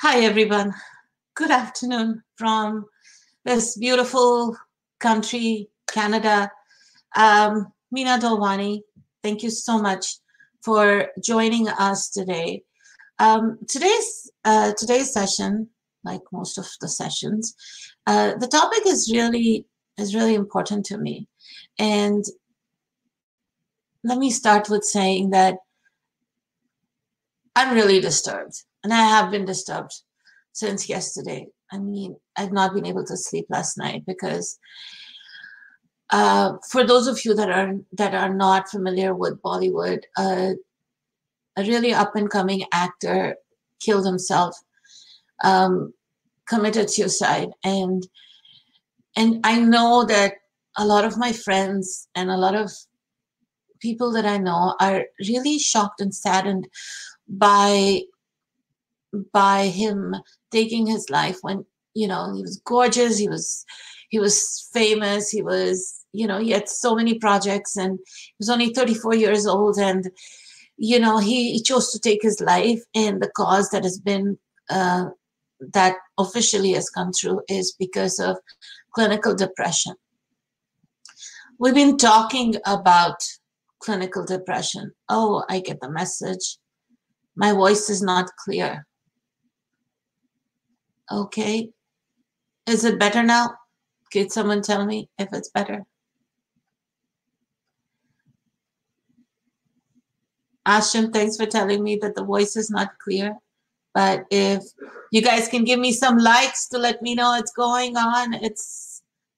Hi, everyone. Good afternoon from this beautiful country, Canada. Meena thank you so much for joining us today. Today's session, like most of the sessions, the topic is really important to me. And let me start with saying that I'm really disturbed, and I have been disturbed since yesterday. I mean, I've not been able to sleep last night because for those of you that are not familiar with Bollywood, a really up-and-coming actor killed himself, committed suicide, and I know that a lot of my friends and a lot of people that I know are really shocked and saddened by him taking his life when, you know, he was gorgeous, he was famous, he was, you know, he had so many projects, and he was only 34 years old, and, you know, he chose to take his life. And the cause that has been that officially has come through is because of clinical depression. We've been talking about clinical depression. Oh, I get the message. My voice is not clear. Okay. Is it better now? Could someone tell me if it's better? Ashim, thanks for telling me that the voice is not clear. But if you guys can give me some likes to let me know it's going on,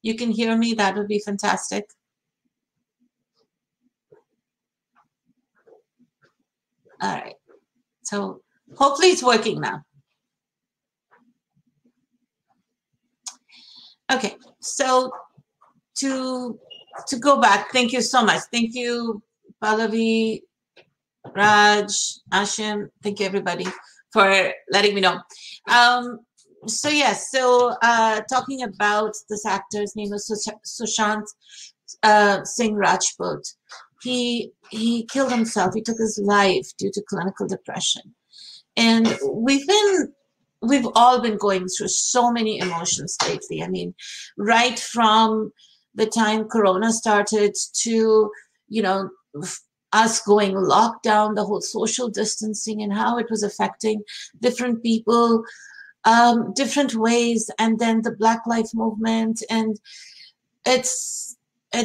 you can hear me, that would be fantastic. All right. So hopefully it's working now. Okay, so to go back, thank you so much. Thank you, Pallavi, Raj, Ashim. Thank you, everybody, for letting me know. So yes, talking about this actor's name is Sushant Singh Rajput. He killed himself. He took his life due to clinical depression, and we've all been going through so many emotions lately. I mean, right from the time Corona started to, you know, us going lockdown, the whole social distancing and how it was affecting different people, different ways, and then the Black Lives Movement. And it's a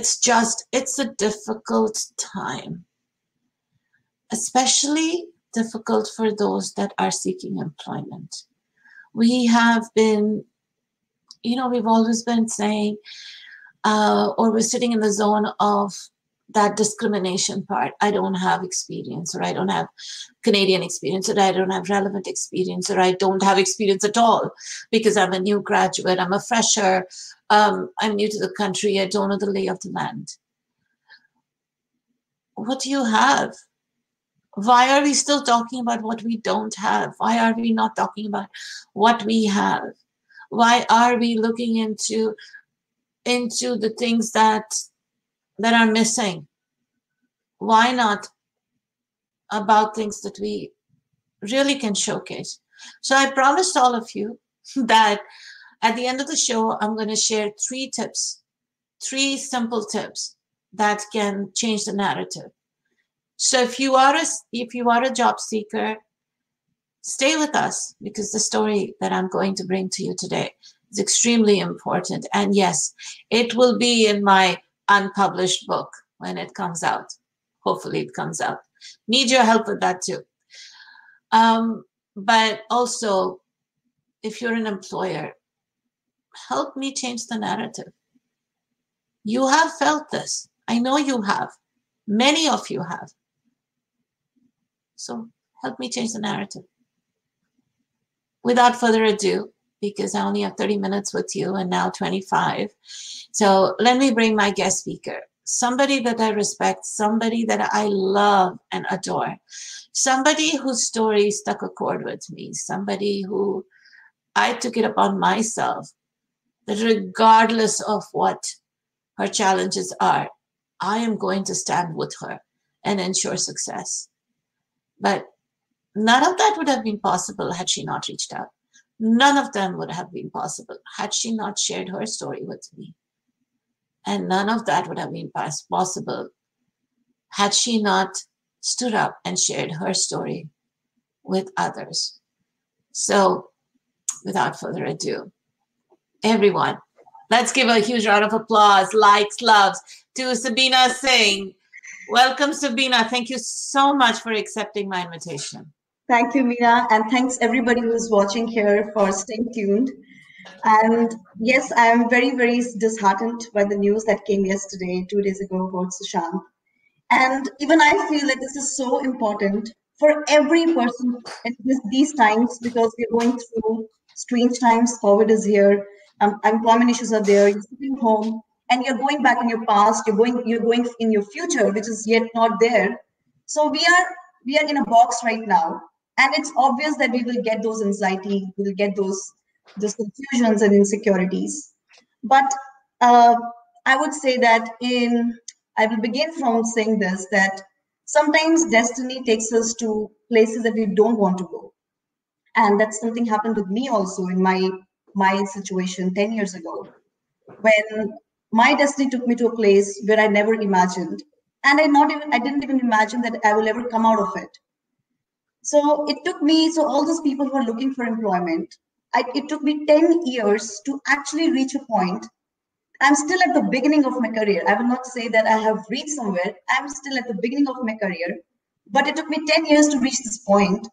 difficult time, especially difficult for those that are seeking employment. We have been, you know, we've always been saying, or we're sitting in the zone of that discrimination part. I don't have experience, or I don't have Canadian experience, or I don't have relevant experience, or I don't have experience at all because I'm a new graduate, I'm a fresher, I'm new to the country, I don't know the lay of the land. What do you have? Why are we still talking about what we don't have? Why are we not talking about what we have? Why are we looking into the things that are missing? Why not about things that we really can showcase? So I promised all of you that at the end of the show, I'm going to share 3 tips, 3 simple tips that can change the narrative. So if you are a job seeker, stay with us, because the story that I'm going to bring to you today is extremely important. And yes, it will be in my unpublished book when it comes out. Hopefully it comes out. Need your help with that too. But also, if you're an employer, help me change the narrative. You have felt this. I know you have. Many of you have. So help me change the narrative. Without further ado, because I only have 30 minutes with you and now 25. So let me bring my guest speaker, somebody that I respect, somebody that I love and adore, somebody whose story stuck a chord with me, somebody who I took it upon myself that regardless of what her challenges are, I am going to stand with her and ensure success. But none of that would have been possible had she not reached out. None of them would have been possible had she not shared her story with me. And none of that would have been possible had she not stood up and shared her story with others. So without further ado, everyone, let's give a huge round of applause, likes, loves to Sabina Singh. Welcome, Sabina. Thank you so much for accepting my invitation. Thank you, Meena, and thanks everybody who's watching here for staying tuned. And yes, I am very, very disheartened by the news that came yesterday, 2 days ago, about Sushant. And even I feel that this is so important for every person in these times, because we're going through strange times. COVID is here, employment issues are there. You're sitting home and you're going back in your past. You're going in your future, which is yet not there. So we are in a box right now, and it's obvious that we will get those anxiety, we'll get those confusions and insecurities. But I would say that I will begin from saying this, that sometimes destiny takes us to places that we don't want to go. And that's something happened with me also in my situation 10 years ago, when my destiny took me to a place where I never imagined. And I didn't even imagine that I will ever come out of it. So it took me, so all those people who are looking for employment, it took me 10 years to actually reach a point. I'm still at the beginning of my career. I will not say that I have reached somewhere. I'm still at the beginning of my career, but it took me 10 years to reach this point.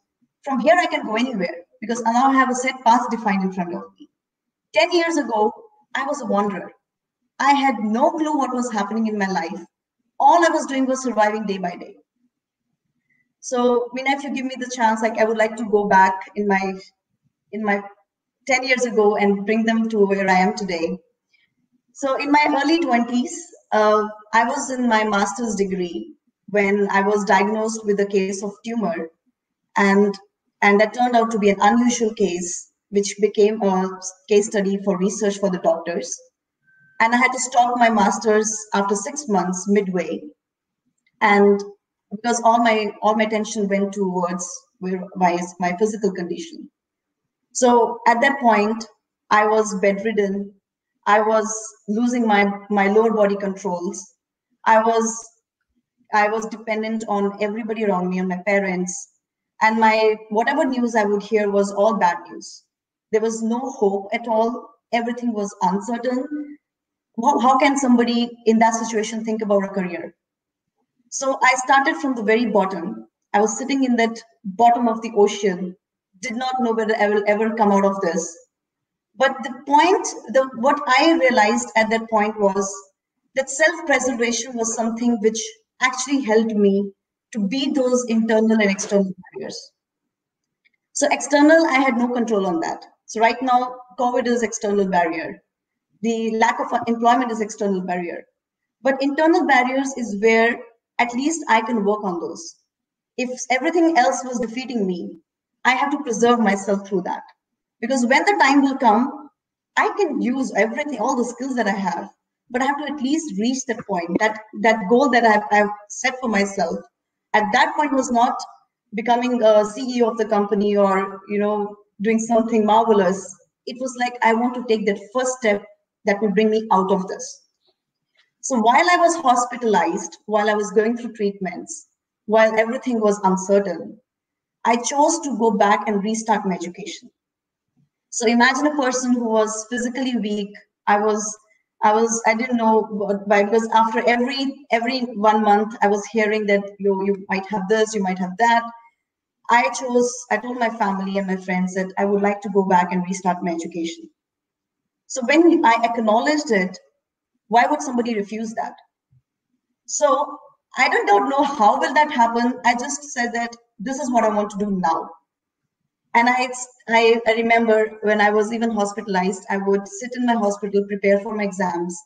From here, I can go anywhere because now I have a set path defined in front of me. 10 years ago, I was a wanderer. I had no clue what was happening in my life. All I was doing was surviving day by day. So, Meena, if you give me the chance, I would like to go back in my 10 years ago and bring them to where I am today. So in my early 20s, I was in my master's degree when I was diagnosed with a case of tumor, and that turned out to be an unusual case, which became a case study for research for the doctors. And I had to stop my master's after 6 months midway, and because all my attention went towards my physical condition. So at that point, I was bedridden. I was losing my lower body controls. I was dependent on everybody around me, on my parents, and whatever news I would hear was all bad news. There was no hope at all. Everything was uncertain. How can somebody in that situation think about a career? So I started from the very bottom. I was sitting in that bottom of the ocean, did not know whether I will ever come out of this. But what I realized at that point was that self-preservation was something which actually helped me to beat those internal and external barriers. So external, I had no control on that. So right now, COVID is external barrier. The lack of employment is external barrier. But internal barriers is where at least I can work on those. If everything else was defeating me, I have to preserve myself through that. Because when the time will come, I can use everything, all the skills that I have, but I have to at least reach that point, that goal that I've set for myself. At that point was not becoming a CEO of the company or, doing something marvelous. It was like, I want to take that first step that will bring me out of this. So while I was hospitalized, while I was going through treatments, while everything was uncertain, I chose to go back and restart my education. So imagine a person who was physically weak. I didn't know why, because after every 1 month, I was hearing that you might have this, you might have that. I told my family and my friends that I would like to go back and restart my education. So when I acknowledged it, why would somebody refuse that? So I don't know how will that happen. I just said that this is what I want to do now. And I remember when I was even hospitalized, I would sit in my hospital, prepare for my exams.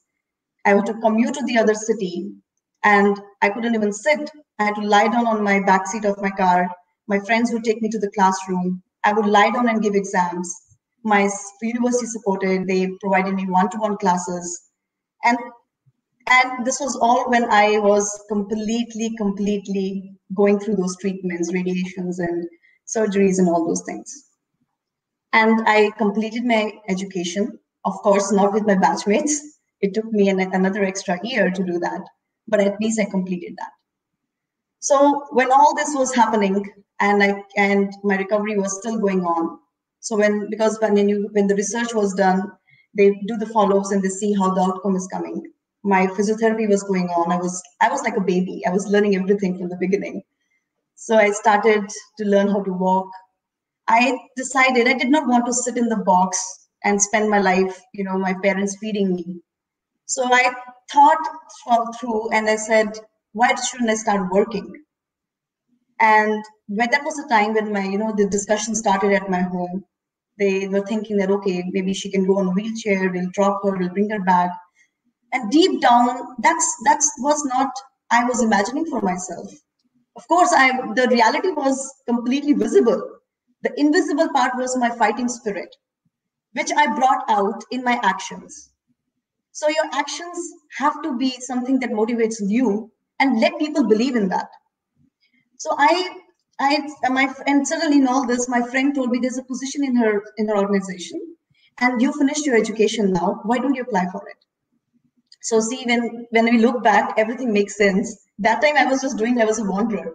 I had to commute to the other city, and I couldn't even sit. I had to lie down on my backseat of my car. My friends would take me to the classroom. I would lie down and give exams. My university supported. They provided me one-to-one classes. And this was all when I was completely going through those treatments, radiations and surgeries and all those things. And I completed my education, of course, not with my batchmates. It took me another extra year to do that, but at least I completed that. So when all this was happening and my recovery was still going on, so when the research was done, they do the follow-ups and they see how the outcome is coming. My physiotherapy was going on. I was like a baby. I was learning everything from the beginning. So I started to learn how to walk. I decided I did not want to sit in the box and spend my life, my parents feeding me. So I thought through and I said, why shouldn't I start working? And when that was the time when the discussion started at my home. They were thinking that, okay, maybe she can go on a wheelchair, we'll drop her, we'll bring her back. And deep down, that's was not I was imagining for myself. Of course, the reality was completely visible. The invisible part was my fighting spirit, which I brought out in my actions. So your actions have to be something that motivates you and let people believe in that. So and suddenly in all this, my friend told me there's a position in her organization, and you finished your education now. Why don't you apply for it? So see, when we look back, everything makes sense. That time I was a wanderer.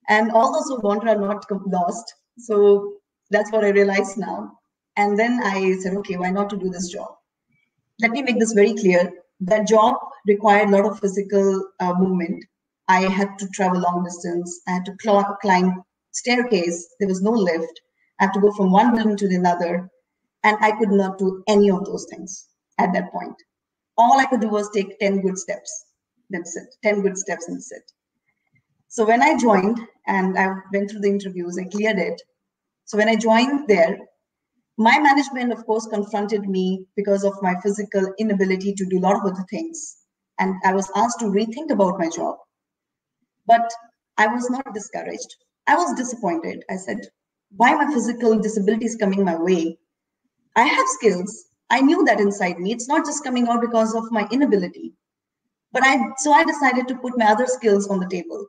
And all those who wander are not lost. So that's what I realized now. And then I said, okay, why not to do this job? Let me make this very clear. That job required a lot of physical movement. I had to travel long distance. I had to climb staircase. There was no lift. I had to go from one building to another. And I could not do any of those things at that point. All I could do was take 10 good steps. That's it. 10 good steps and sit. So when I joined and I went through the interviews, I cleared it. So when I joined there, my management, of course, confronted me because of my physical inability to do a lot of other things. And I was asked to rethink about my job. But I was not discouraged. I was disappointed. I said, why my physical disability is coming my way? I have skills. I knew that inside me. It's not just coming out because of my inability. But so I decided to put my other skills on the table.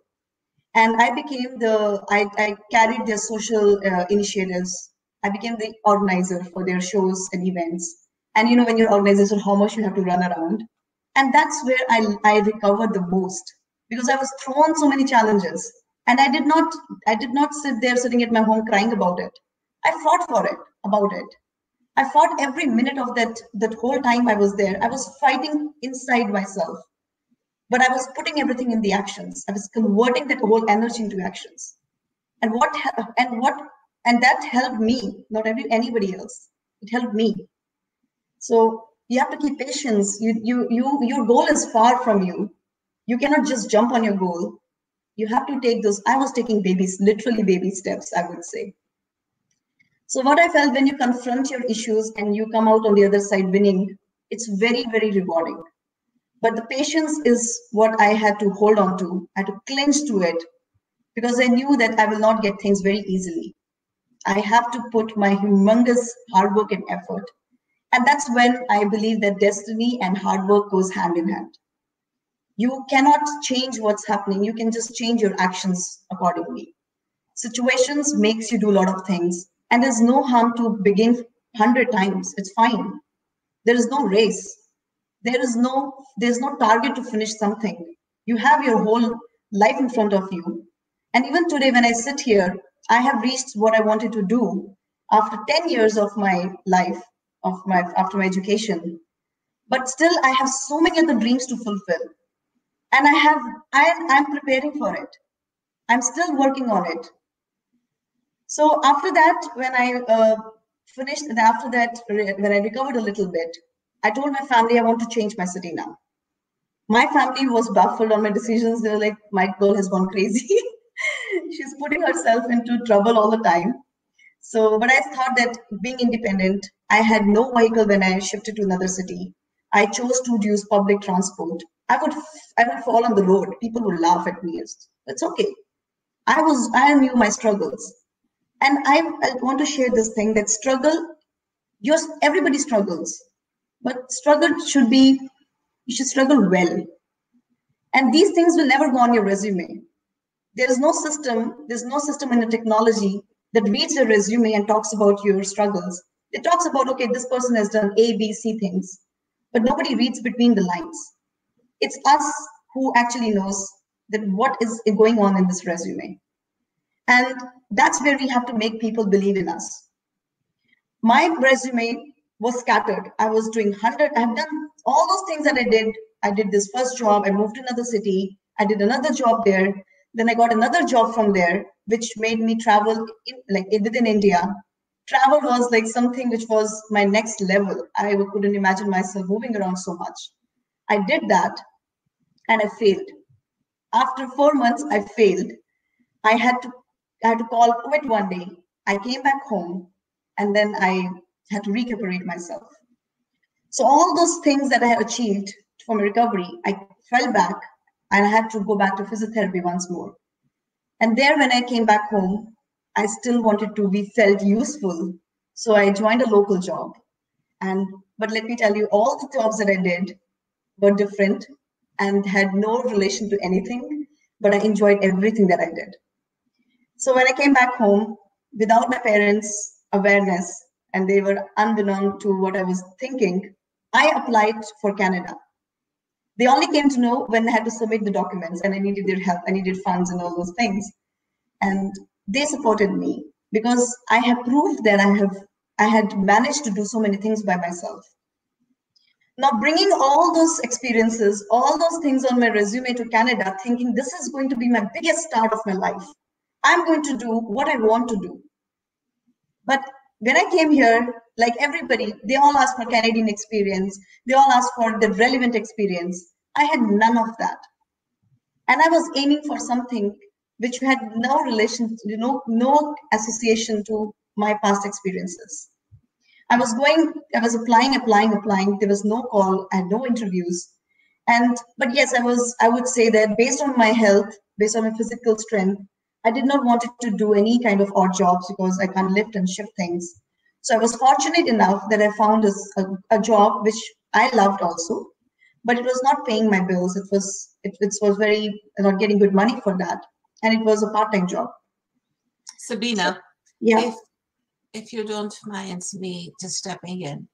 And I became I carried their social initiatives. I became the organizer for their shows and events. And when you're organizer, how much you have to run around. And that's where I recovered the most, because I was thrown so many challenges. And I did not sit there sitting at my home crying about it. I fought about it. I fought every minute of that whole time I was there. I was fighting inside myself. But I was putting everything in the actions. I was converting that whole energy into actions. And that helped me, not anybody else. It helped me. So you have to keep patience. Your goal is far from you. You cannot just jump on your goal. You have to take those. I was taking literally baby steps, I would say. So what I felt, when you confront your issues and you come out on the other side winning, it's very, very rewarding. But the patience is what I had to hold on to. I had to cling to it, because I knew that I will not get things very easily. I have to put my humongous hard work and effort. And that's when I believe that destiny and hard work goes hand in hand. You cannot change what's happening. You can just change your actions accordingly. Situations makes you do a lot of things. And there's no harm to begin 100 times. It's fine. There is no race. There's no target to finish something. You have your whole life in front of you. And even today, when I sit here, I have reached what I wanted to do after 10 years of my life, after my education. But still, I have so many other dreams to fulfill. And I'm preparing for it. I'm still working on it. So after that, when I finished, and after that, when I recovered a little bit, I told my family I want to change my city now. My family was baffled on my decisions. They were like, my girl has gone crazy. She's putting herself into trouble all the time. So, but I thought that being independent, I had no vehicle when I shifted to another city. I chose to use public transport. I would fall on the road. People would laugh at me. It's okay. I knew my struggles. And I want to share this thing that everybody struggles. But you should struggle well. And these things will never go on your resume. There's no system in the technology that reads your resume and talks about your struggles. It talks about, okay, this person has done A, B, C things, but nobody reads between the lines. It's us who actually knows that what is going on in this resume. And that's where we have to make people believe in us. My resume was scattered. I was doing 100, I've done all those things that I did. I did this first job, I moved to another city, I did another job there. Then I got another job from there, which made me travel within India. Travel was like something which was my next level. I couldn't imagine myself moving around so much. I did that and I failed. After 4 months, I failed. I had to call quit one day. I came back home and then I had to recuperate myself. So all those things that I had achieved from recovery, I fell back and I had to go back to physiotherapy once more. And there, when I came back home, I still wanted to be felt useful. So I joined a local job. But let me tell you, all the jobs that I did were different and had no relation to anything, but I enjoyed everything that I did. So when I came back home, without my parents' awareness, and they were unbeknown to what I was thinking, I applied for Canada. They only came to know when I had to submit the documents and I needed their help, I needed funds and all those things. And they supported me because I have proved that I had managed to do so many things by myself. Now, bringing all those experiences, all those things on my resume to Canada, thinking this is going to be my biggest start of my life. I'm going to do what I want to do. But when I came here, like everybody, they all asked for Canadian experience. They all asked for the relevant experience. I had none of that. And I was aiming for something which had no relation, no association to my past experiences. I was applying. There was no call and no interviews. But yes, I would say that based on my health, based on my physical strength, I did not want to do any kind of odd jobs because I can't lift and shift things. So I was fortunate enough that I found a job which I loved also, but it was not paying my bills. It was very not getting good money for that, and it was a part-time job. Sabina, so, yeah. If you don't mind me just stepping in,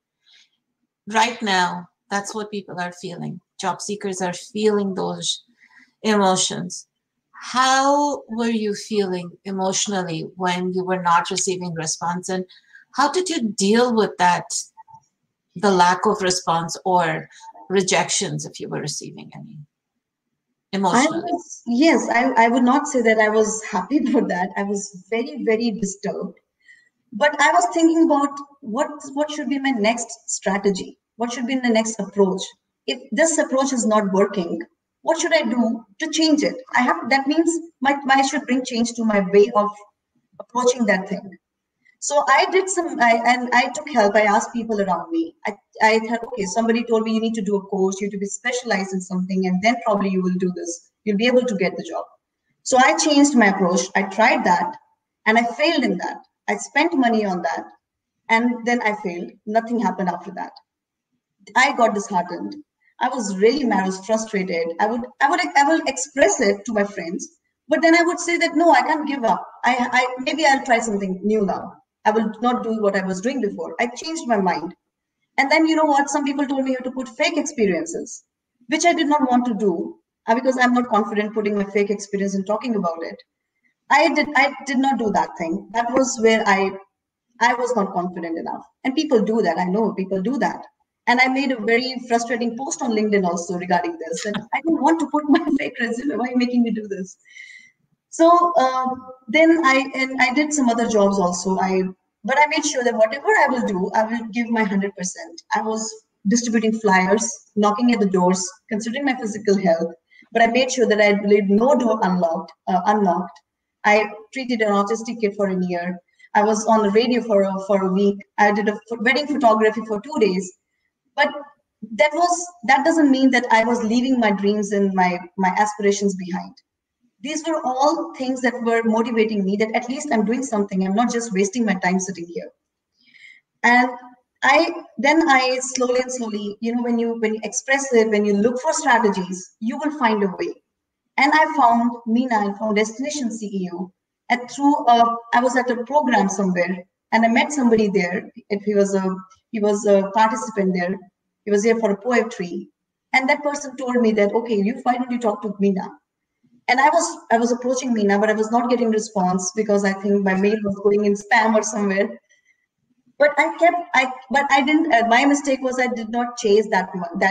right now, that's what people are feeling. Job seekers are feeling those emotions. How were you feeling emotionally when you were not receiving response? And how did you deal with that, the lack of response or rejections if you were receiving any emotionally? I would not say that I was happy about that. I was very, very disturbed. But I was thinking about what should be my next strategy? What should be the next approach? If this approach is not working, what should I do to change it? That means I should bring change to my way of approaching that thing. So I did I took help. I asked people around me. I thought, okay, somebody told me you need to do a course, you need to be specialized in something, and then probably you will do this. You'll be able to get the job. So I changed my approach. I tried that and I failed in that. I spent money on that and then I failed. Nothing happened after that. I got disheartened. I was really mad. I was frustrated. I will express it to my friends, but then I would say that no, I can't give up. Maybe I'll try something new now. I will not do what I was doing before. I changed my mind. And then you know what? Some people told me you have to put fake experiences, which I did not want to do because I'm not confident putting my fake experience and talking about it. I did not do that thing. That was where I was not confident enough. And people do that. I know people do that. And I made a very frustrating post on LinkedIn also regarding this. And I don't want to put my fake resume. Why are you making me do this? So then I did some other jobs also. But I made sure that whatever I will do, I will give my 100%. I was distributing flyers, knocking at the doors, considering my physical health. But I made sure that I leave no door unlocked. I treated an autistic kid for a year. I was on the radio for a week. I did a wedding photography for 2 days. But that doesn't mean that I was leaving my dreams and my aspirations behind. These were all things that were motivating me that at least I'm doing something. I'm not just wasting my time sitting here. And I slowly and slowly, when you express it, when you look for strategies, you will find a way. And I found Meena, I found Destination CEO. And I was at a program somewhere, and I met somebody there. He was a participant there. He was here for a poetry, and that person told me that, okay, why don't you talk to Meena? And I was approaching Meena, but I was not getting response because I think my mail was going in spam or somewhere. But I didn't. My mistake was I did not chase that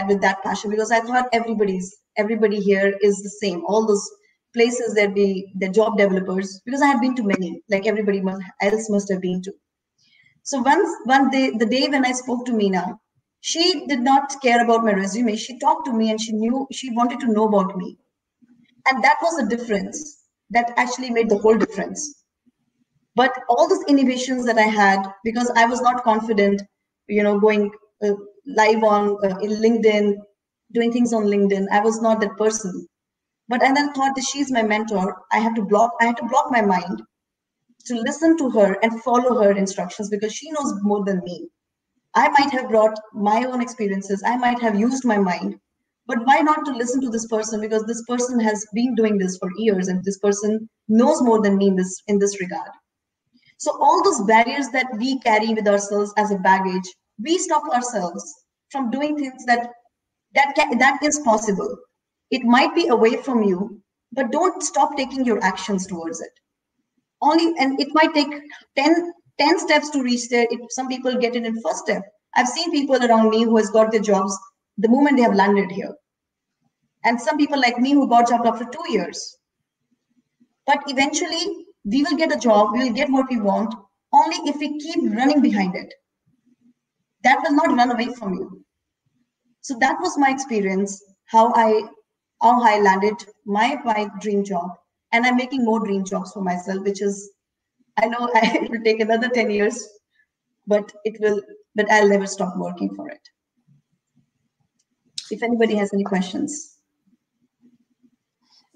with that passion, because I thought everybody here is the same. All those places that the job developers, because I have been to many, like everybody else must have been to. So one day, the day when I spoke to Meena, she did not care about my resume. She talked to me and she wanted to know about me, and that was the difference. That actually made the whole difference. But all those innovations that I had, because I was not confident, going live on in LinkedIn, doing things on LinkedIn, I was not that person. But and then thought that she's my mentor. I had to block my mind to listen to her and follow her instructions, because she knows more than me. I might have brought my own experiences, I might have used my mind, but why not to listen to this person, because this person has been doing this for years and this person knows more than me in this regard. So all those barriers that we carry with ourselves as a baggage, we stop ourselves from doing things that is possible. It might be away from you, but don't stop taking your actions towards it. And it might take 10 steps to reach there. If some people get it in first step. I've seen people around me who has got their jobs the moment they have landed here. And some people like me who got jobs after 2 years. But eventually, we will get a job, we will get what we want, only if we keep running behind it. That will not run away from you. So that was my experience, how I landed my dream job. And I'm making more dream jobs for myself, which is, I know it will take another 10 years, but I'll never stop working for it. If anybody has any questions.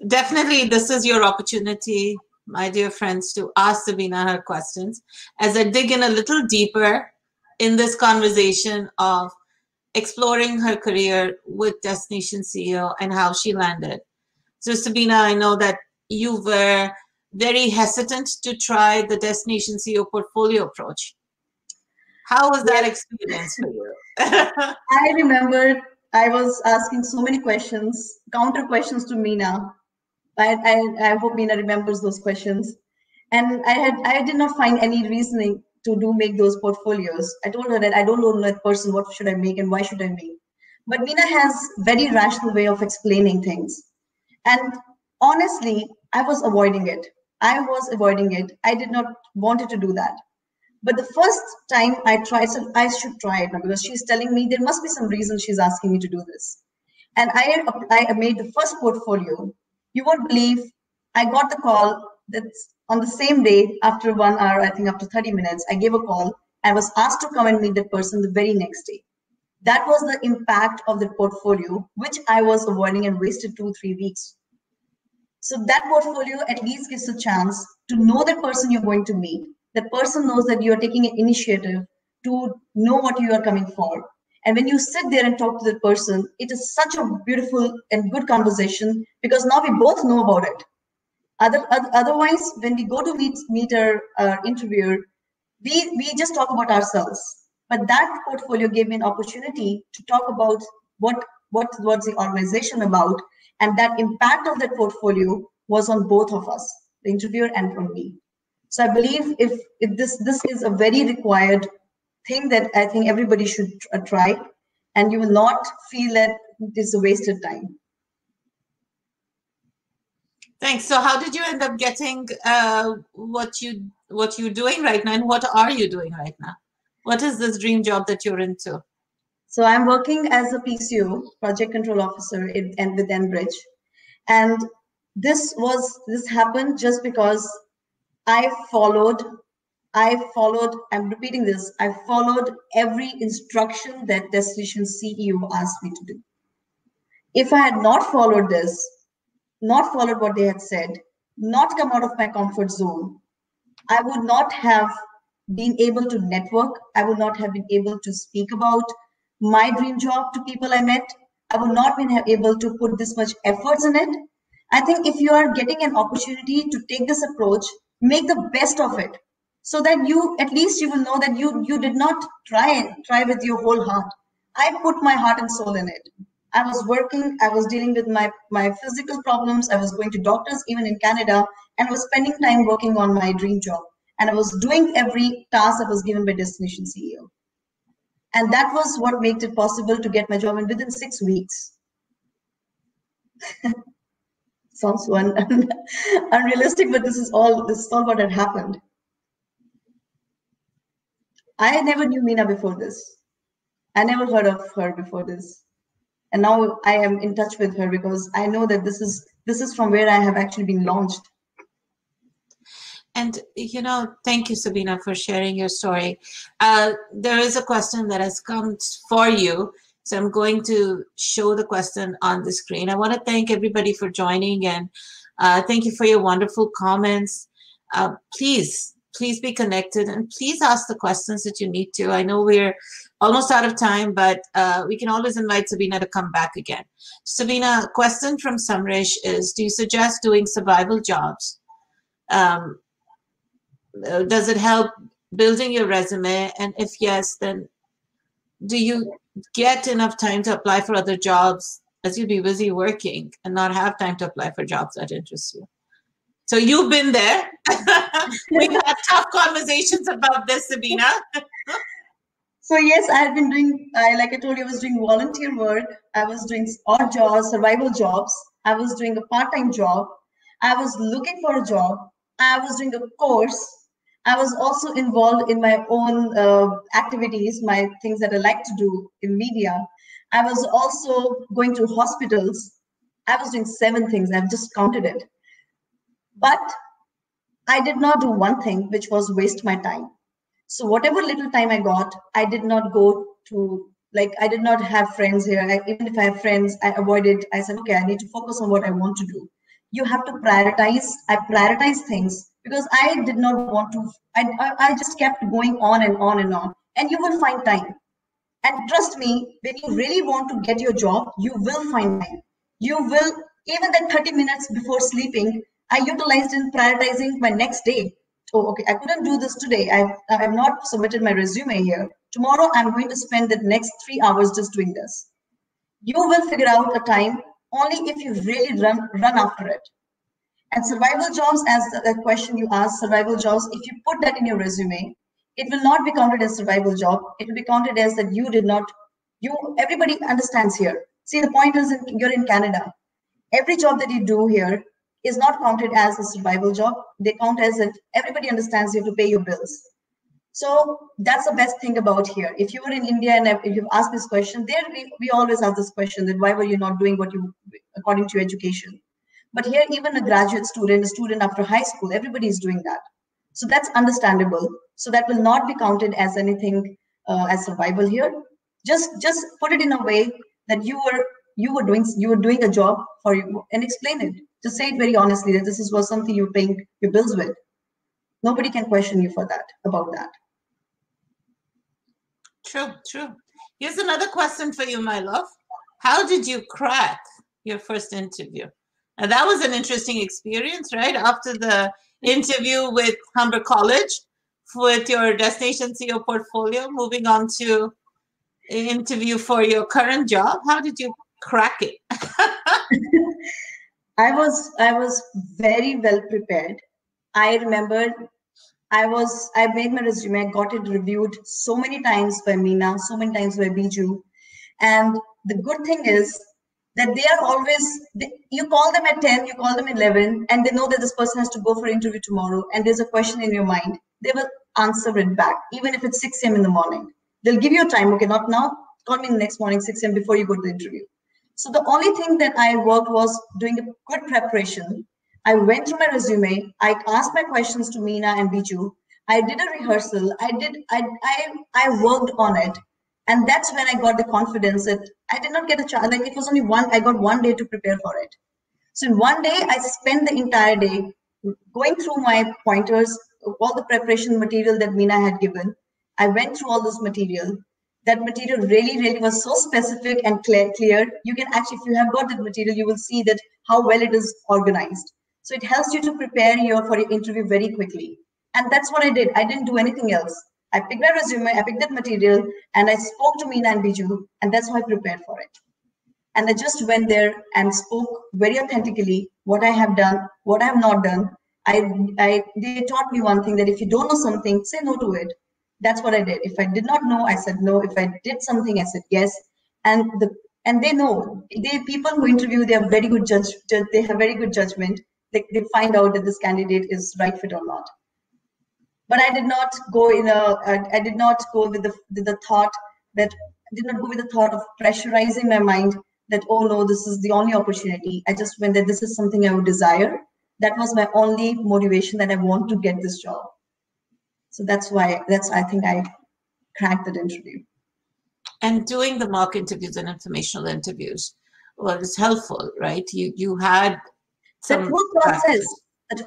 Definitely, this is your opportunity, my dear friends, to ask Sabina her questions as I dig in a little deeper in this conversation of exploring her career with Destination CEO and how she landed. So Sabina, I know that you were very hesitant to try the Destination CEO portfolio approach. How was that experience for you? I remember I was asking so many questions, counter questions to Meena. I hope Meena remembers those questions. And I did not find any reasoning to make those portfolios. I told her that I don't know that person, what should I make and why should I make? But Meena has very rational way of explaining things. And honestly, I was avoiding it. I did not want to do that. But the first time I tried, so I should try it now, because she's telling me there must be some reason she's asking me to do this. And I made the first portfolio. You won't believe, I got the call that's on the same day, after 1 hour, I think after 30 minutes, I gave a call. I was asked to come and meet that person the very next day. That was the impact of the portfolio, which I was avoiding and wasted 2-3 weeks. So that portfolio at least gives a chance to know that person you're going to meet. That person knows that you are taking an initiative to know what you are coming for. And when you sit there and talk to that person, it is such a beautiful and good conversation, because now we both know about it. Otherwise, when we go to meet our interviewer, we just talk about ourselves. But that portfolio gave me an opportunity to talk about what's the organization about, and that impact of that portfolio was on both of us, the interviewer and from me. So I believe if this is a very required thing that I think everybody should try, and you will not feel that it's a wasted time. Thanks. So how did you end up getting what you're doing right now, and what are you doing right now? What is this dream job that you're into? So I'm working as a PCO, Project Control Officer, with Enbridge. And this happened just because I'm repeating this, I followed every instruction that Destination CEO asked me to do. If I had not followed this, not followed what they had said, not come out of my comfort zone, I would not have been able to network. I would not have been able to speak about my dream job to people I met. I would not been able to put this much efforts in it. I think if you are getting an opportunity to take this approach, Make the best of it, so that you at least you will know that you did not try with your whole heart. I put my heart and soul in it. I was working, I was dealing with my physical problems, I was going to doctors even in Canada, and I was spending time working on my dream job. And I was doing every task that was given by Destination CEO. And that was what made it possible to get my job in within 6 weeks. Sounds so unrealistic, but this is all what had happened. I never knew Meena before this. I never heard of her before this. And now I am in touch with her because I know that this is from where I have actually been launched. And, thank you, Sabina, for sharing your story. There is a question that has come for you. So I'm going to show the question on the screen. I want to thank everybody for joining, and thank you for your wonderful comments. Please be connected, and please ask the questions that you need to. I know we're almost out of time, but we can always invite Sabina to come back again. Sabina, a question from Samresh is, do you suggest doing survival jobs? Does it help building your resume? And if yes, then do you get enough time to apply for other jobs, as you'd be busy working and not have time to apply for jobs that interest you? So you've been there. We've had tough conversations about this, Sabina. So yes, I had been doing, like I told you, I was doing volunteer work. I was doing odd jobs, survival jobs. I was doing a part-time job. I was looking for a job. I was doing a course. I was also involved in my own activities, my things that I like to do in media. I was also going to hospitals. I was doing 7 things. I've just counted it. But I did not do one thing, which was waste my time. So whatever little time I got, I did not go to, I did not have friends here. Even if I have friends, I avoided. I said, okay, I need to focus on what I want to do. You have to prioritize. I prioritize things because I did not want to. I just kept going on and on and on. And you will find time. And trust me, when you really want to get your job, you will find time. You will, even that 30 minutes before sleeping, I utilized in prioritizing my next day. Oh, okay, I couldn't do this today. I have not submitted my resume here. Tomorrow, I'm going to spend the next 3 hours just doing this. You will figure out a time only if you really run after it. And survival jobs, as the question you asked, survival jobs, if you put that in your resume, it will not be counted as survival job. It will be counted as that you did not, everybody understands here. See, the point is you're in Canada. Every job that you do here is not counted as a survival job. They count as that everybody understands you have to pay your bills. So that's the best thing about here. If you were in India and if you've asked this question, there we always ask this question, that why were you not doing what you, according to your education? But here, even a graduate student, a student after high school, everybody is doing that. So that's understandable. So that will not be counted as anything as survival here. Just put it in a way that you were doing a job for you, and explain it. Just say it very honestly that this was something you're paying your bills with. Nobody can question you for that, about that. True. Here's another question for you, my love. How did you crack your first interview? Now, that was an interesting experience, right? After the interview with Humber College, with your Destination CEO portfolio, moving on to an interview for your current job. How did you crack it? I was very well prepared. I remember I made my resume, I got it reviewed so many times by Meena, so many times by Biju. And the good thing is that they are always, you call them at 10, you call them 11, and they know that this person has to go for an interview tomorrow, and there's a question in your mind. They will answer it back, even if it's 6 a.m. in the morning. They'll give you a time, okay, not now, call me the next morning, 6 a.m. before you go to the interview. So the only thing that I worked was doing a good preparation. I went through my resume. I asked my questions to Meena and Biju. I did a rehearsal. I worked on it. And that's when I got the confidence that I did not get a chance. Like it was only I got 1 day to prepare for it. So in 1 day, I spent the entire day going through my pointers, all the preparation material that Meena had given. I went through all this material. That material really was so specific and clear. You can actually, if you have got that material, you will see that how well it is organized. So it helps you to prepare for your interview very quickly. And that's what I did. I didn't do anything else. I picked my resume, I picked that material, and I spoke to Meena and Biju, and that's how I prepared for it. And I just went there and spoke very authentically what I have done, what I have not done. They taught me one thing, that if you don't know something, say no to it. That's what I did. If I did not know, I said no. If I did something, I said yes. And they know. People who interview, they have very good They have very good judgment. They find out that this candidate is right fit or not. But I did not go I did not go with the thought that did not go with the thought of pressurizing my mind that, oh no, this is the only opportunity. I just went that this is something I would desire. That was my only motivation, that I want to get this job. So I think I cracked that interview. And doing the mock interviews and informational interviews was helpful, right? You had some that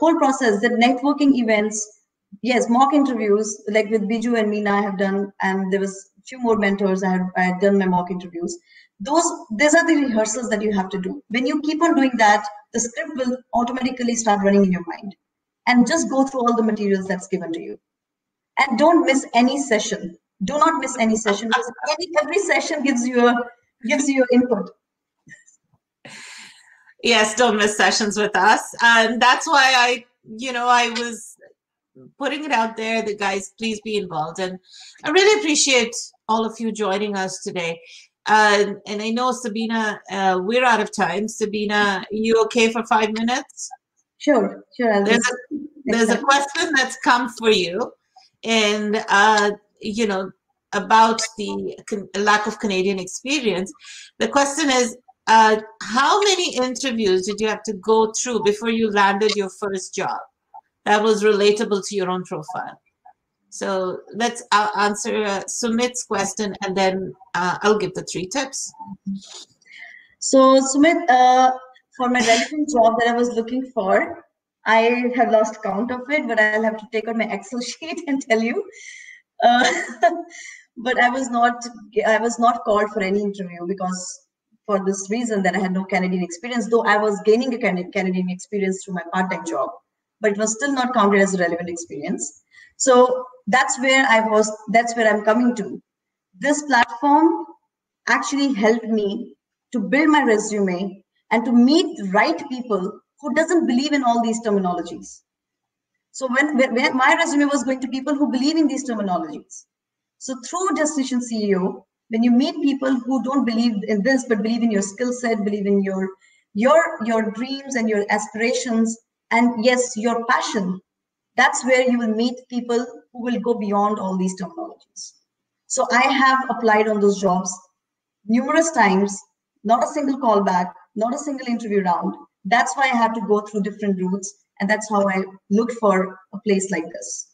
whole process, the networking events, yes, mock interviews, like with Biju and Meena I have done, and there was a few more mentors I had done my mock interviews. These are the rehearsals that you have to do. When you keep on doing that, the script will automatically start running in your mind. And just go through all the materials that's given to you. And don't miss any session. Do not miss any session, because every session gives you input. Yes, don't miss sessions with us. And that's why I was putting it out there that, guys, please be involved. And I really appreciate all of you joining us today. And I know, Sabina, we're out of time. Sabina, you okay for 5 minutes? Sure. There's a question that's come for you, and about the lack of Canadian experience. The question is, how many interviews did you have to go through before you landed your first job that was relatable to your own profile? So let's answer Sumit's question, and then I'll give the 3 tips. So Sumit, for my relevant job that I was looking for, I have lost count of it, but I'll have to take out my Excel sheet and tell you. But I was not called for any interview, because for this reason that I had no Canadian experience, though I was gaining a Canadian experience through my part-time job, but it was still not counted as a relevant experience. So that's where I'm coming to. This platform actually helped me to build my resume and to meet the right people who doesn't believe in all these terminologies. So when my resume was going to people who believe in these terminologies. So through DCEO, when you meet people who don't believe in this, but believe in your skill set, believe in your dreams and your aspirations, and yes, your passion, that's where you will meet people who will go beyond all these terminologies. So I have applied on those jobs numerous times, not a single callback, not a single interview round. That's why I had to go through different routes, and that's how I looked for a place like this.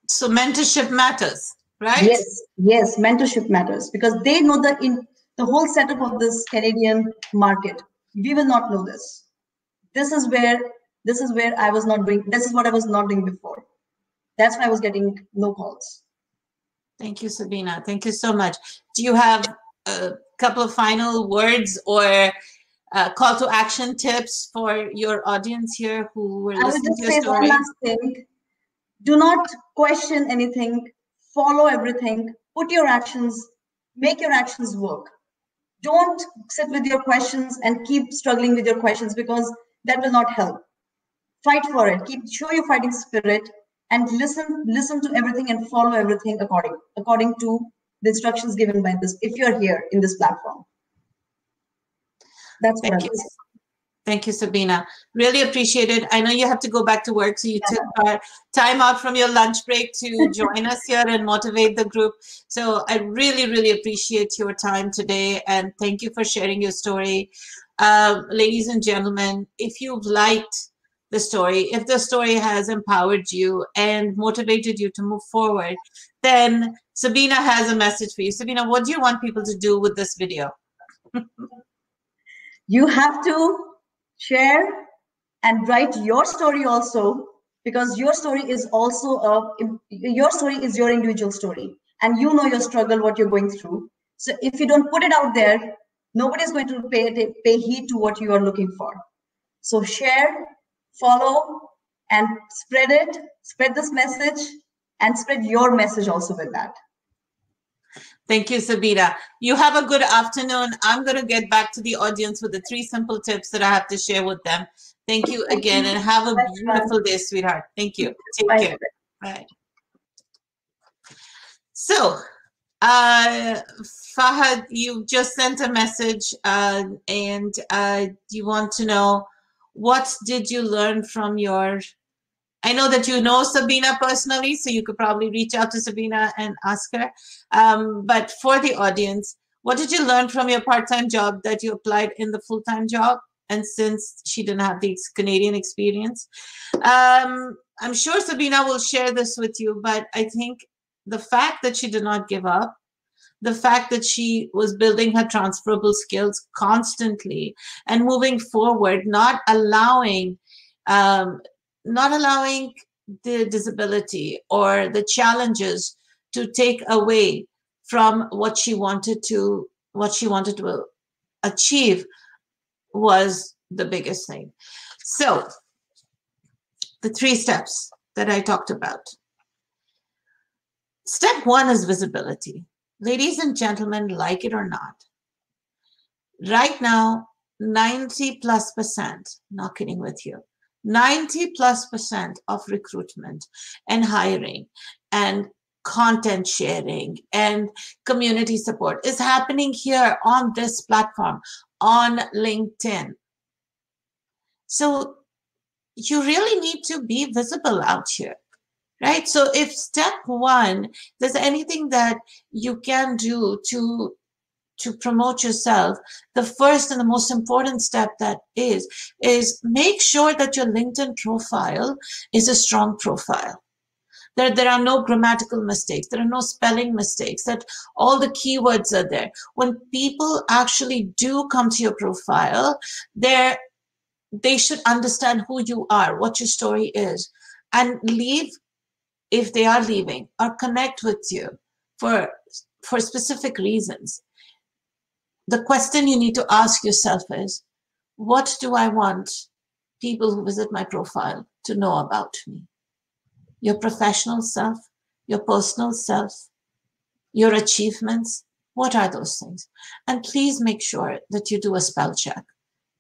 So mentorship matters, right? Yes, mentorship matters, because they know the whole setup of this Canadian market. We will not know this. This is where I was not doing. This is what I was not doing before. That's why I was getting no calls. Thank you, Sabina. Thank you so much. Do you have a couple of final words or call to action tips for your audience here who were listening to your story? I would just say one last thing. Do not question anything. Follow everything. Put your actions. Make your actions work. Don't sit with your questions and keep struggling with your questions, because that will not help. Fight for it. Show your fighting spirit, and listen to everything and follow everything according to the instructions given by this, if you're here in this platform. That's what I would say. Thank you, Sabina. Really appreciate it. I know you have to go back to work, so you took time out from your lunch break to join us here and motivate the group. So I really, really appreciate your time today, and thank you for sharing your story. Ladies and gentlemen, if you've liked the story, if the story has empowered you and motivated you to move forward, then Sabina has a message for you. Sabina, what do you want people to do with this video? You have to share and write your story also, because your story is your individual story, and you know your struggle, what you're going through. So if you don't put it out there, nobody's going to pay heed to what you are looking for. So share follow and spread it, spread this message, and spread your message also with that. Thank you, Sabina. You have a good afternoon. I'm going to get back to the audience with the 3 simple tips that I have to share with them. Thank you again, and have a beautiful day, sweetheart. Thank you. Take care. Bye. So, Fahad, you just sent a message, and you want to know, what did you learn from your... I know that you know Sabina personally, so you could probably reach out to Sabina and ask her. But for the audience, what did you learn from your part-time job that you applied in the full-time job? And since she didn't have the Canadian experience, I'm sure Sabina will share this with you, but I think the fact that she did not give up, the fact that she was building her transferable skills constantly and moving forward, not allowing the disability or the challenges to take away from what she wanted to achieve, was the biggest thing. So the 3 steps that I talked about. Step 1 is visibility. Ladies and gentlemen, like it or not, right now, 90+%, not kidding with you, 90+% of recruitment and hiring and content sharing and community support is happening here on this platform, on LinkedIn. So you really need to be visible out here, right? So if step 1, there's anything that you can do to promote yourself, the first and the most important step that is make sure that your LinkedIn profile is a strong profile. There are no grammatical mistakes. There are no spelling mistakes, that all the keywords are there. When people actually do come to your profile, they should understand who you are, what your story is, and leave, if they are leaving, or connect with you for specific reasons. The question you need to ask yourself is, what do I want people who visit my profile to know about me? Your professional self, your personal self, your achievements, what are those things? And please make sure that you do a spell check.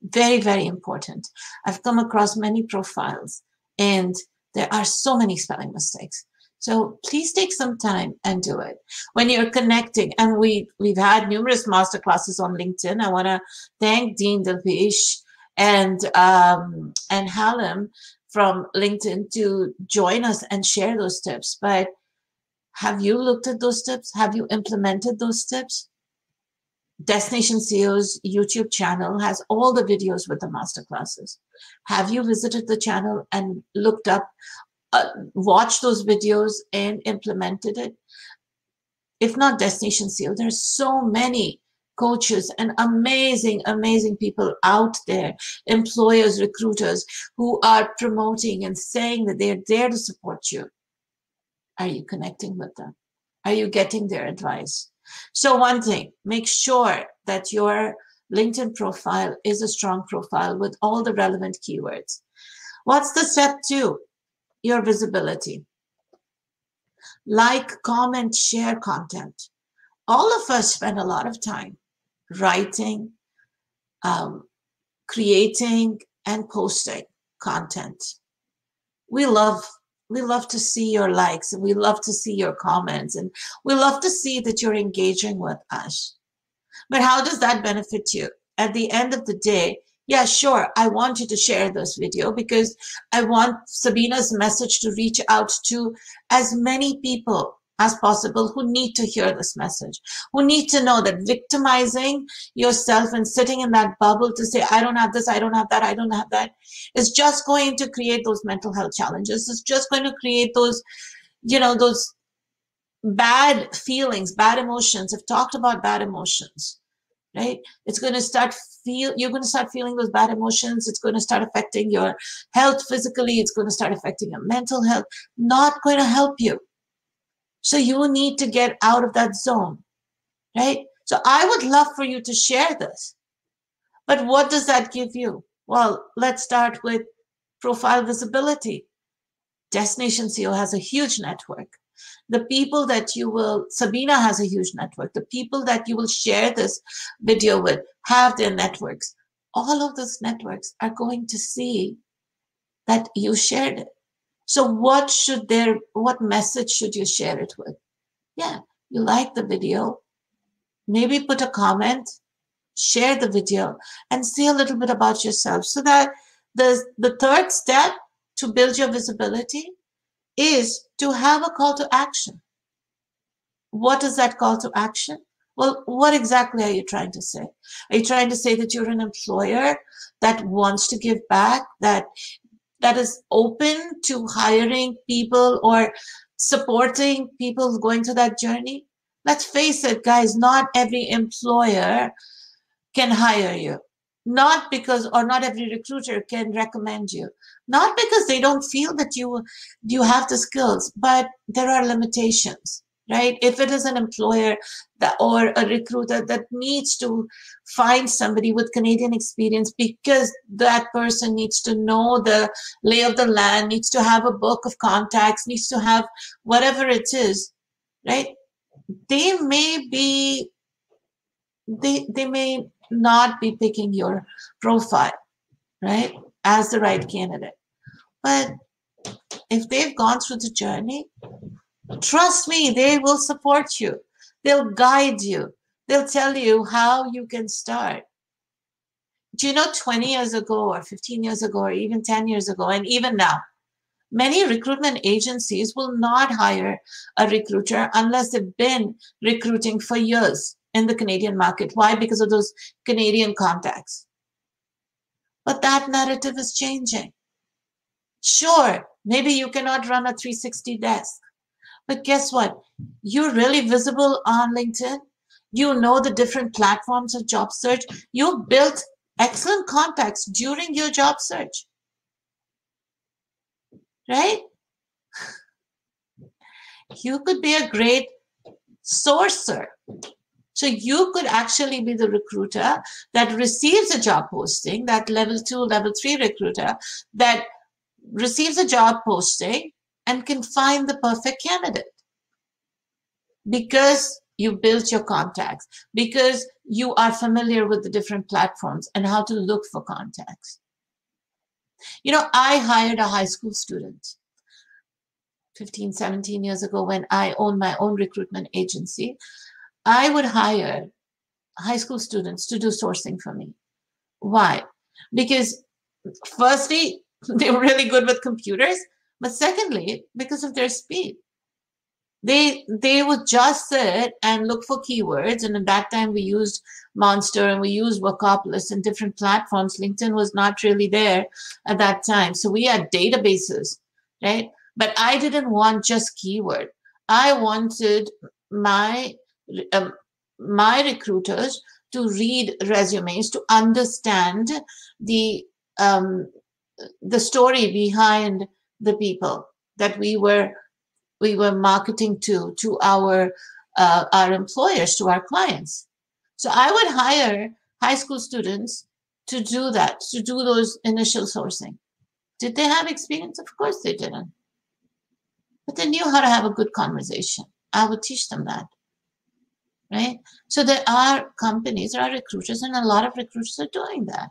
Very, very important. I've come across many profiles and there are so many spelling mistakes. So please take some time and do it. When you're connecting, and we've had numerous masterclasses on LinkedIn. I want to thank Dean Delpish and Hallam from LinkedIn to join us and share those tips. But have you looked at those tips? Have you implemented those tips? Destination CEO's YouTube channel has all the videos with the masterclasses. Have you visited the channel and looked up, watched those videos and implemented it? If not Destination CEO, there's so many coaches and amazing, amazing people out there, employers, recruiters, who are promoting and saying that they're there to support you. Are you connecting with them? Are you getting their advice? So one thing, make sure that your LinkedIn profile is a strong profile with all the relevant keywords. What's the step 2? Your visibility. Like, comment, share content. All of us spend a lot of time writing, creating, and posting content. We love to see your likes, and we love to see your comments, and we love to see that you're engaging with us. But how does that benefit you? At the end of the day, yeah, sure, I want you to share this video because I want Sabina's message to reach out to as many people as possible who need to hear this message, who need to know that victimizing yourself and sitting in that bubble to say, I don't have this, I don't have that, I don't have that, is just going to create those mental health challenges. It's just going to create those, those bad feelings, bad emotions. I've talked about bad emotions, right? It's going to you're going to start feeling those bad emotions. It's going to start affecting your health physically. It's going to start affecting your mental health. Not going to help you. So you need to get out of that zone, right? So I would love for you to share this. But what does that give you? Well, let's start with profile visibility. Destination CEO has a huge network. The people that you will, Sabina has a huge network. The people that you will share this video with have their networks. All of those networks are going to see that you shared it. So what message should you share it with? Yeah, you like the video, maybe put a comment, share the video, and say a little bit about yourself, so that the third step to build your visibility is to have a call to action. What is that call to action? Well, what exactly are you trying to say? Are you trying to say that you're an employer that wants to give back, that is open to hiring people or supporting people going through that journey? Let's face it, guys, not every employer can hire you. Not every recruiter can recommend you. Not because they don't feel that you have the skills, but there are limitations, right? If it is an employer or a recruiter that needs to find somebody with Canadian experience because that person needs to know the lay of the land, needs to have a book of contacts, needs to have whatever it is, right? They may not be picking your profile, right, as the right candidate. But if they've gone through the journey, trust me, they will support you. They'll guide you. They'll tell you how you can start. Do you know 20 years ago or 15 years ago or even 10 years ago, and even now, many recruitment agencies will not hire a recruiter unless they've been recruiting for years in the Canadian market. Why? Because of those Canadian contacts. But that narrative is changing. Sure, maybe you cannot run a 360 desk, but guess what? You're really visible on LinkedIn. You know the different platforms of job search. You built excellent contacts during your job search, right? You could be a great sourcer. So you could actually be the recruiter that receives a job posting, that level 2, level 3 recruiter that receives a job posting and can find the perfect candidate because you built your contacts, because you are familiar with the different platforms and how to look for contacts. You know, I hired a high school student 15, 17 years ago when I owned my own recruitment agency. I would hire high school students to do sourcing for me. Why? Because firstly, they were really good with computers, but secondly, because of their speed. They would just sit and look for keywords, and at that time we used Monster and we used Workopolis and different platforms. LinkedIn was not really there at that time. So we had databases, right? But I didn't want just keyword. I wanted my recruiters to read resumes, to understand the story behind the people that we were marketing to our employers, to our clients. So I would hire high school students to do that, to do those initial sourcing. Did they have experience? Of course they didn't. But they knew how to have a good conversation. I would teach them that. Right? So there are companies, there are recruiters, and a lot of recruiters are doing that.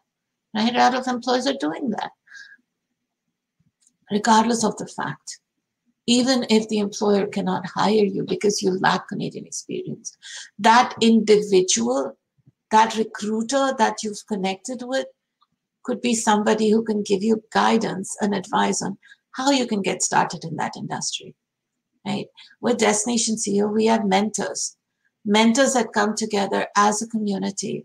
Right? A lot of employees are doing that. Regardless of the fact. Even if the employer cannot hire you because you lack Canadian experience, that individual, that recruiter that you've connected with could be somebody who can give you guidance and advice on how you can get started in that industry, right? With Destination CEO, we have mentors that come together as a community,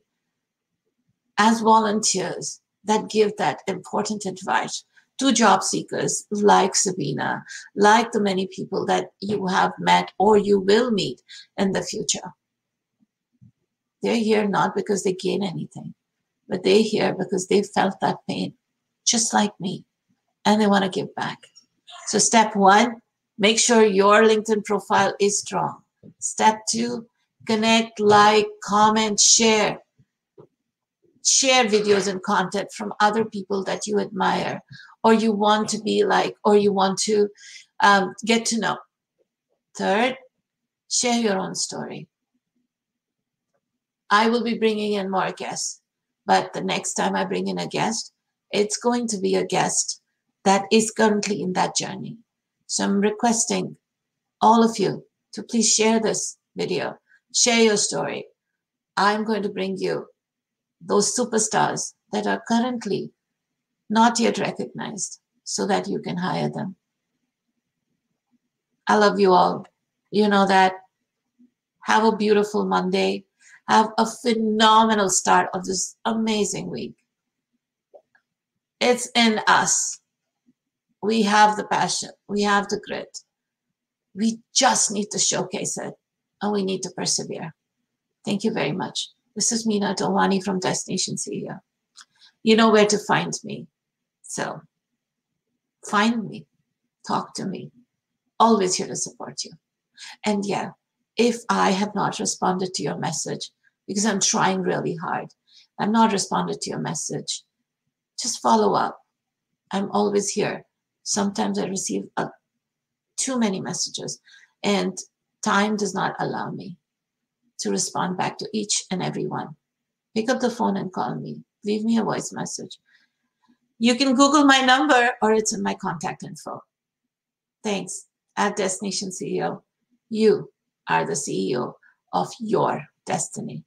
as volunteers that give that important advice to job seekers like Sabina, like the many people that you have met or you will meet in the future. They're here not because they gain anything, but they're here because they felt that pain, just like me, and they want to give back. So step 1, make sure your LinkedIn profile is strong. Step 2, connect, like, comment, share. Share videos and content from other people that you admire or you want to be like, or you want to get to know. Third, share your own story. I will be bringing in more guests, but the next time I bring in a guest, it's going to be a guest that is currently in that journey. So I'm requesting all of you to please share this video, share your story. I'm going to bring you those superstars that are currently not yet recognized so that you can hire them. I love you all. You know that. Have a beautiful Monday. Have a phenomenal start of this amazing week. It's in us. We have the passion. We have the grit. We just need to showcase it, and we need to persevere. Thank you very much. This is Meena from Destination CEO. You know where to find me. So find me, talk to me. Always here to support you. And yeah, if I have not responded to your message, because I'm trying really hard, I've not responded to your message, just follow up. I'm always here. Sometimes I receive too many messages, and time does not allow me to respond back to each and every one. Pick up the phone and call me. Leave me a voice message. You can Google my number, or it's in my contact info. Thanks. At Destination CEO, you are the CEO of your destiny.